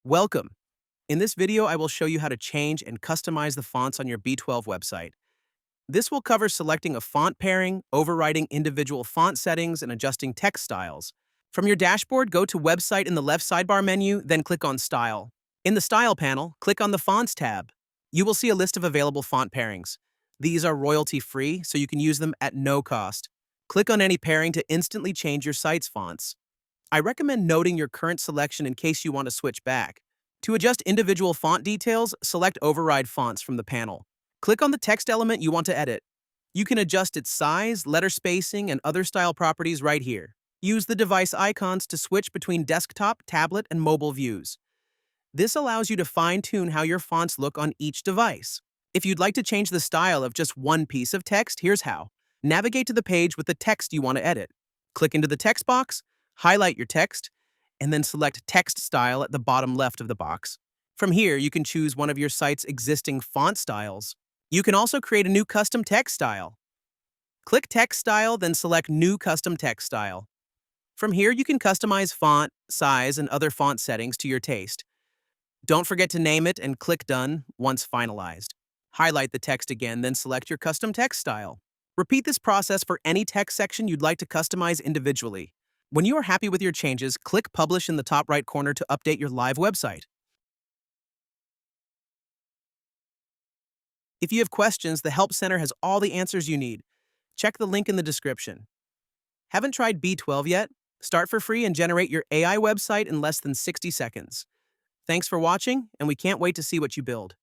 Welcome. In this video, I will show you how to change and customize the fonts on your B12 website. This will cover selecting a font pairing, overriding individual font settings, and adjusting text styles. From your dashboard, go to Website in the left sidebar menu, then click on Style. In the Style panel, click on the Fonts tab. You will see a list of available font pairings. These are royalty-free, so you can use them at no cost. Click on any pairing to instantly change your site's fonts. I recommend noting your current selection in case you want to switch back. To adjust individual font details, select Override Fonts from the panel. Click on the text element you want to edit. You can adjust its size, letter spacing, and other style properties right here. Use the device icons to switch between desktop, tablet, and mobile views. This allows you to fine-tune how your fonts look on each device. If you'd like to change the style of just one piece of text, here's how. Navigate to the page with the text you want to edit. Click into the text box, highlight your text, and then select Text Style at the bottom left of the box. From here, you can choose one of your site's existing font styles. You can also create a new custom text style. Click Text Style, then select New Custom Text Style. From here, you can customize font, size, and other font settings to your taste. Don't forget to name it and click Done once finalized. Highlight the text again, then select your custom text style. Repeat this process for any text section you'd like to customize individually. When you are happy with your changes, click Publish in the top right corner to update your live website. If you have questions, the Help Center has all the answers you need. Check the link in the description. Haven't tried B12 yet? Start for free and generate your AI website in less than 60 seconds. Thanks for watching, and we can't wait to see what you build.